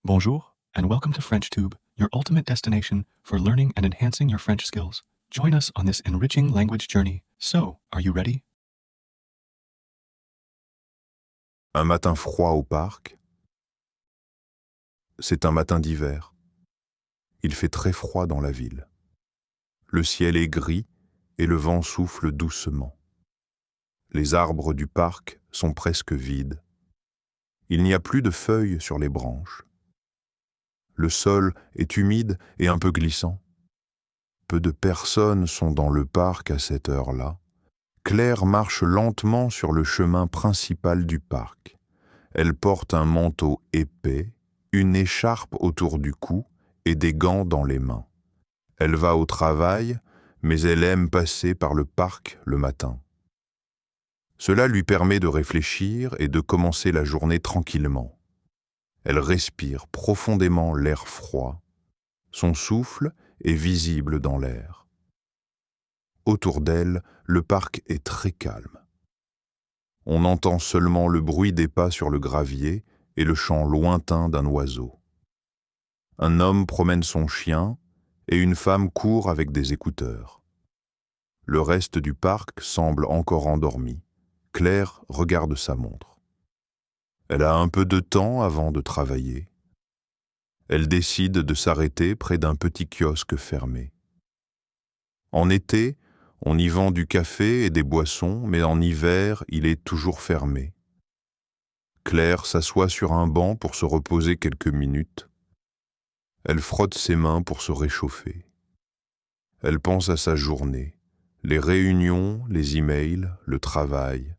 Bonjour, and welcome to FrenchTube, your ultimate destination for learning and enhancing your French skills. Join us on this enriching language journey. So, are you ready? Un matin froid au parc. C'est un matin d'hiver. Il fait très froid dans la ville. Le ciel est gris et le vent souffle doucement. Les arbres du parc sont presque vides. Il n'y a plus de feuilles sur les branches. Le sol est humide et un peu glissant. Peu de personnes sont dans le parc à cette heure-là. Claire marche lentement sur le chemin principal du parc. Elle porte un manteau épais, une écharpe autour du cou et des gants dans les mains. Elle va au travail, mais elle aime passer par le parc le matin. Cela lui permet de réfléchir et de commencer la journée tranquillement. Elle respire profondément l'air froid. Son souffle est visible dans l'air. Autour d'elle, le parc est très calme. On entend seulement le bruit des pas sur le gravier et le chant lointain d'un oiseau. Un homme promène son chien et une femme court avec des écouteurs. Le reste du parc semble encore endormi. Claire regarde sa montre. Elle a un peu de temps avant de travailler. Elle décide de s'arrêter près d'un petit kiosque fermé. En été, on y vend du café et des boissons, mais en hiver, il est toujours fermé. Claire s'assoit sur un banc pour se reposer quelques minutes. Elle frotte ses mains pour se réchauffer. Elle pense à sa journée, les réunions, les emails, le travail.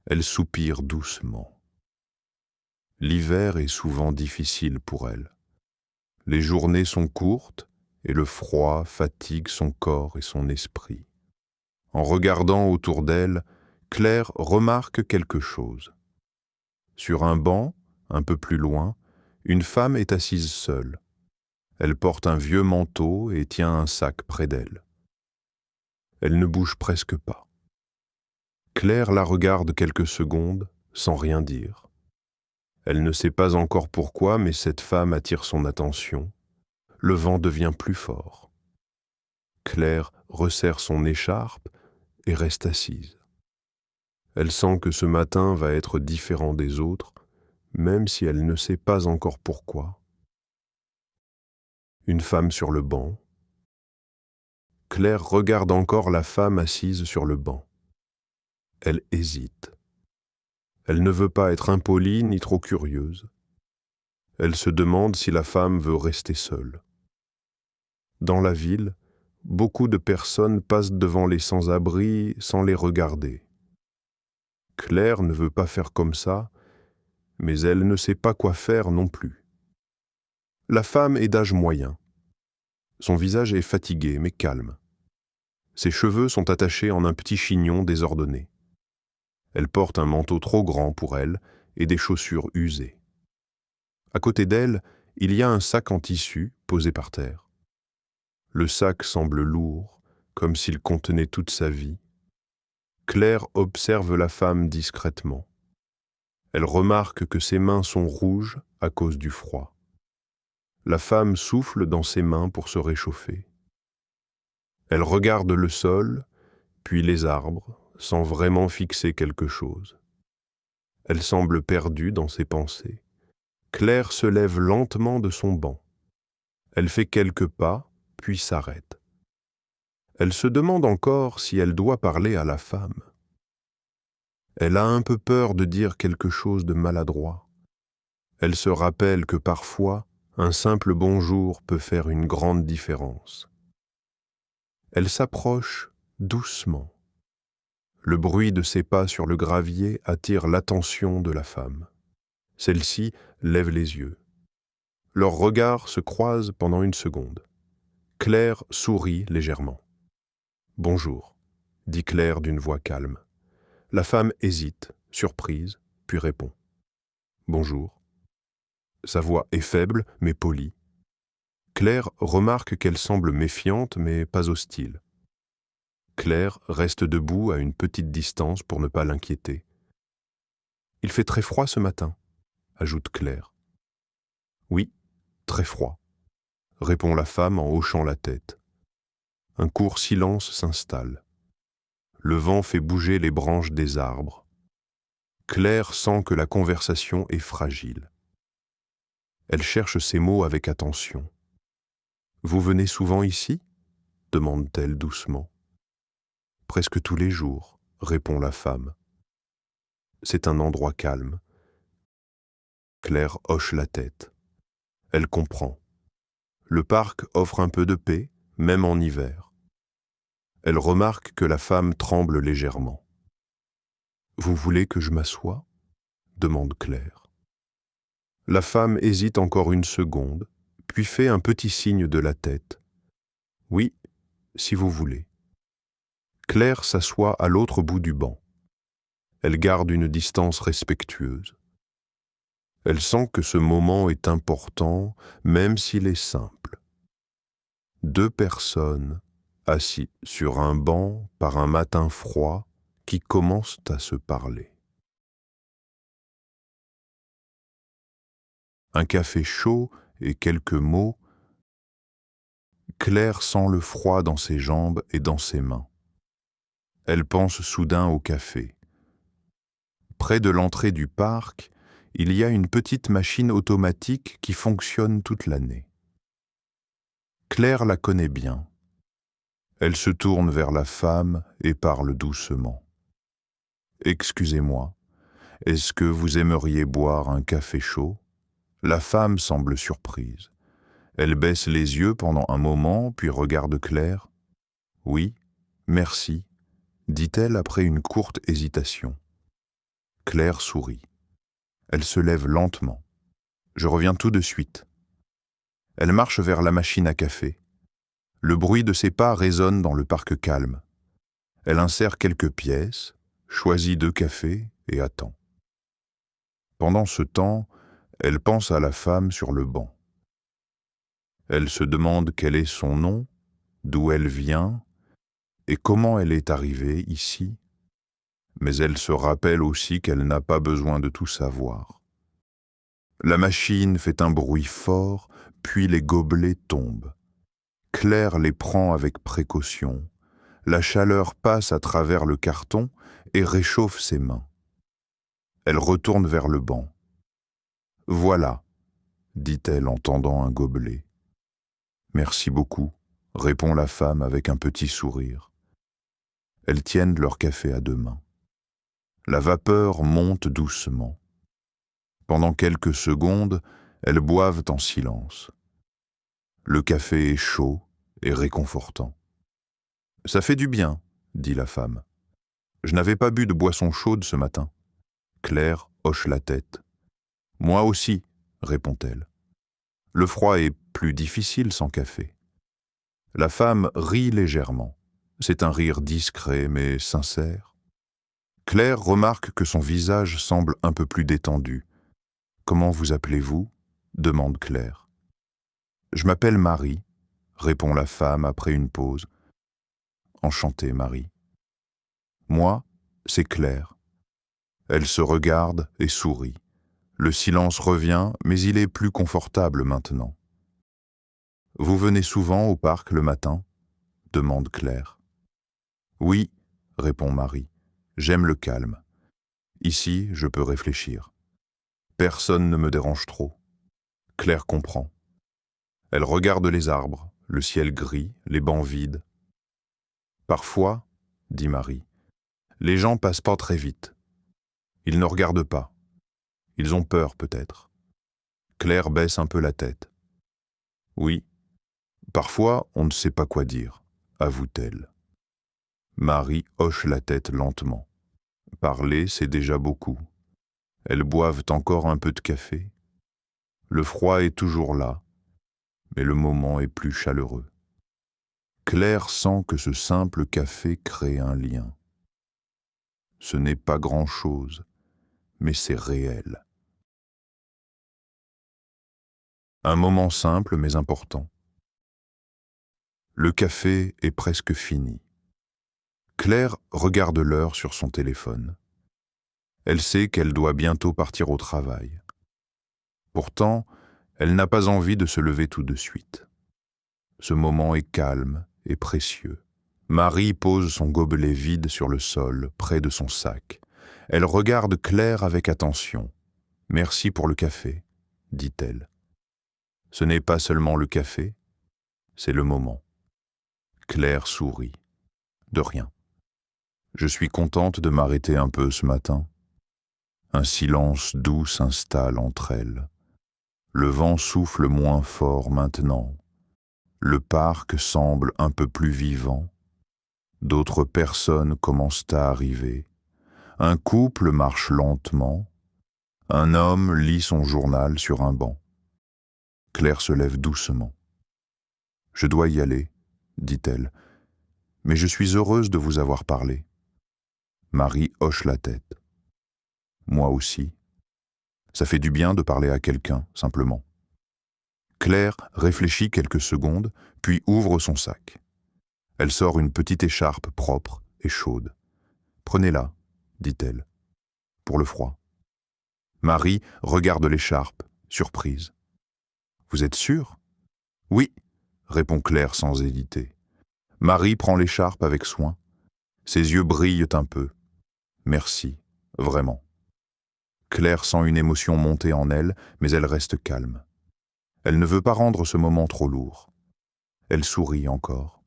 Elle soupire doucement. L'hiver est souvent difficile pour elle. Les journées sont courtes et le froid fatigue son corps et son esprit. En regardant autour d'elle, Claire remarque quelque chose. Sur un banc, un peu plus loin, une femme est assise seule. Elle porte un vieux manteau et tient un sac près d'elle. Elle ne bouge presque pas. Claire la regarde quelques secondes sans rien dire. Elle ne sait pas encore pourquoi, mais cette femme attire son attention. Le vent devient plus fort. Claire resserre son écharpe et reste assise. Elle sent que ce matin va être différent des autres, même si elle ne sait pas encore pourquoi. Une femme sur le banc. Claire regarde encore la femme assise sur le banc. Elle hésite. Elle ne veut pas être impolie ni trop curieuse. Elle se demande si la femme veut rester seule. Dans la ville, beaucoup de personnes passent devant les sans-abri sans les regarder. Claire ne veut pas faire comme ça, mais elle ne sait pas quoi faire non plus. La femme est d'âge moyen. Son visage est fatigué mais calme. Ses cheveux sont attachés en un petit chignon désordonné. Elle porte un manteau trop grand pour elle et des chaussures usées. À côté d'elle, il y a un sac en tissu posé par terre. Le sac semble lourd, comme s'il contenait toute sa vie. Claire observe la femme discrètement. Elle remarque que ses mains sont rouges à cause du froid. La femme souffle dans ses mains pour se réchauffer. Elle regarde le sol, puis les arbres, sans vraiment fixer quelque chose. Elle semble perdue dans ses pensées. Claire se lève lentement de son banc. Elle fait quelques pas, puis s'arrête. Elle se demande encore si elle doit parler à la femme. Elle a un peu peur de dire quelque chose de maladroit. Elle se rappelle que parfois, un simple bonjour peut faire une grande différence. Elle s'approche doucement. Le bruit de ses pas sur le gravier attire l'attention de la femme. Celle-ci lève les yeux. Leurs regards se croisent pendant une seconde. Claire sourit légèrement. « Bonjour », dit Claire d'une voix calme. La femme hésite, surprise, puis répond. « Bonjour ». Sa voix est faible, mais polie. Claire remarque qu'elle semble méfiante, mais pas hostile. Claire reste debout à une petite distance pour ne pas l'inquiéter. « Il fait très froid ce matin », ajoute Claire. Oui, très froid, répond la femme en hochant la tête. Un court silence s'installe. Le vent fait bouger les branches des arbres. Claire sent que la conversation est fragile. Elle cherche ses mots avec attention. « Vous venez souvent ici ?» demande-t-elle doucement. « Presque tous les jours, » répond la femme. C'est un endroit calme. Claire hoche la tête. Elle comprend. Le parc offre un peu de paix, même en hiver. Elle remarque que la femme tremble légèrement. « Vous voulez que je m'assoie ?» demande Claire. La femme hésite encore une seconde, puis fait un petit signe de la tête. « Oui, si vous voulez. » Claire s'assoit à l'autre bout du banc. Elle garde une distance respectueuse. Elle sent que ce moment est important, même s'il est simple. Deux personnes assises sur un banc par un matin froid qui commencent à se parler. Un café chaud et quelques mots. Claire sent le froid dans ses jambes et dans ses mains. Elle pense soudain au café. Près de l'entrée du parc, il y a une petite machine automatique qui fonctionne toute l'année. Claire la connaît bien. Elle se tourne vers la femme et parle doucement. « Excusez-moi, est-ce que vous aimeriez boire un café chaud ?» La femme semble surprise. Elle baisse les yeux pendant un moment, puis regarde Claire. « Oui, merci, » dit-elle après une courte hésitation. Claire sourit. Elle se lève lentement. « Je reviens tout de suite. » Elle marche vers la machine à café. Le bruit de ses pas résonne dans le parc calme. Elle insère quelques pièces, choisit 2 cafés et attend. Pendant ce temps, elle pense à la femme sur le banc. Elle se demande quel est son nom, d'où elle vient et comment elle est arrivée ici, mais elle se rappelle aussi qu'elle n'a pas besoin de tout savoir. La machine fait un bruit fort, puis les gobelets tombent. Claire les prend avec précaution. La chaleur passe à travers le carton et réchauffe ses mains. Elle retourne vers le banc. « Voilà, » dit-elle en tendant un gobelet. « Merci beaucoup, » répond la femme avec un petit sourire. Elles tiennent leur café à 2 mains. La vapeur monte doucement. Pendant quelques secondes, elles boivent en silence. Le café est chaud et réconfortant. « Ça fait du bien, » dit la femme. « Je n'avais pas bu de boisson chaude ce matin. » Claire hoche la tête. « Moi aussi, » répond-elle. « Le froid est plus difficile sans café. » La femme rit légèrement. C'est un rire discret mais sincère. Claire remarque que son visage semble un peu plus détendu. « Comment vous appelez-vous » demande Claire. « Je m'appelle Marie », répond la femme après une pause. « Enchantée, Marie. »« Moi, c'est Claire. » Elle se regarde et sourit. Le silence revient, mais il est plus confortable maintenant. « Vous venez souvent au parc le matin » demande Claire. « Oui, » répond Marie. « J'aime le calme. Ici, je peux réfléchir. Personne ne me dérange trop. » Claire comprend. Elle regarde les arbres, le ciel gris, les bancs vides. « Parfois, » dit Marie, « les gens passent pas très vite. Ils ne regardent pas. Ils ont peur peut-être. » Claire baisse un peu la tête. « Oui, parfois on ne sait pas quoi dire, » avoue-t-elle. Marie hoche la tête lentement. Parler, c'est déjà beaucoup. Elles boivent encore un peu de café. Le froid est toujours là, mais le moment est plus chaleureux. Claire sent que ce simple café crée un lien. Ce n'est pas grand-chose, mais c'est réel. Un moment simple mais important. Le café est presque fini. Claire regarde l'heure sur son téléphone. Elle sait qu'elle doit bientôt partir au travail. Pourtant, Elle n'a pas envie de se lever tout de suite. Ce moment est calme et précieux. Marie pose son gobelet vide sur le sol, près de son sac. Elle regarde Claire avec attention. « Merci pour le café », dit-elle. Ce n'est pas seulement le café, c'est le moment. Claire sourit. De rien. Je suis contente de m'arrêter un peu ce matin. Un silence doux s'installe entre elles. Le vent souffle moins fort maintenant. Le parc semble un peu plus vivant. D'autres personnes commencent à arriver. Un couple marche lentement. Un homme lit son journal sur un banc. Claire se lève doucement. « Je dois y aller, » dit-elle, « mais je suis heureuse de vous avoir parlé. » Marie hoche la tête. « Moi aussi. Ça fait du bien de parler à quelqu'un, simplement. » Claire réfléchit quelques secondes, puis ouvre son sac. Elle sort une petite écharpe propre et chaude. « Prenez-la, » dit-elle, « pour le froid. » Marie regarde l'écharpe, surprise. « Vous êtes sûre ? » ?»« Oui, » répond Claire sans hésiter. Marie prend l'écharpe avec soin. Ses yeux brillent un peu. « Merci, vraiment. » Claire sent une émotion monter en elle, mais elle reste calme. Elle ne veut pas rendre ce moment trop lourd. Elle sourit encore.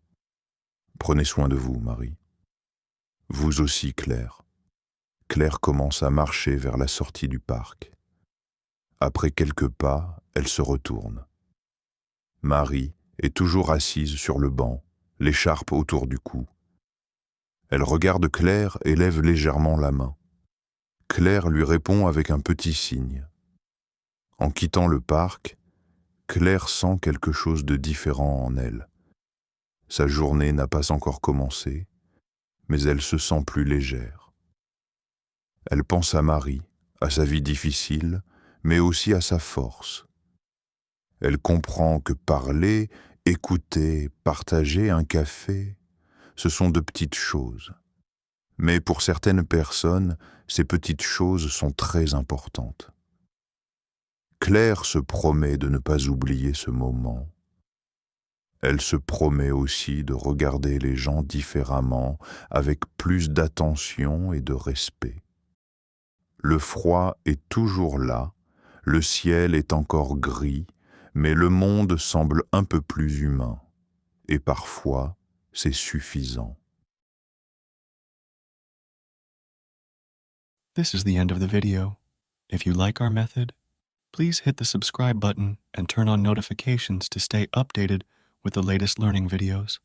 « Prenez soin de vous, Marie. » « Vous aussi, Claire. » Claire commence à marcher vers la sortie du parc. Après quelques pas, elle se retourne. Marie est toujours assise sur le banc, l'écharpe autour du cou. Elle regarde Claire et lève légèrement la main. Claire lui répond avec un petit signe. En quittant le parc, Claire sent quelque chose de différent en elle. Sa journée n'a pas encore commencé, mais elle se sent plus légère. Elle pense à Marie, à sa vie difficile, mais aussi à sa force. Elle comprend que parler, écouter, partager un café, ce sont de petites choses. Mais pour certaines personnes, ces petites choses sont très importantes. Claire se promet de ne pas oublier ce moment. Elle se promet aussi de regarder les gens différemment, avec plus d'attention et de respect. Le froid est toujours là, le ciel est encore gris, mais le monde semble un peu plus humain. Et parfois, c'est suffisant. This is the end of the video. If you like our method, please hit the subscribe button and turn on notifications to stay updated with the latest learning videos.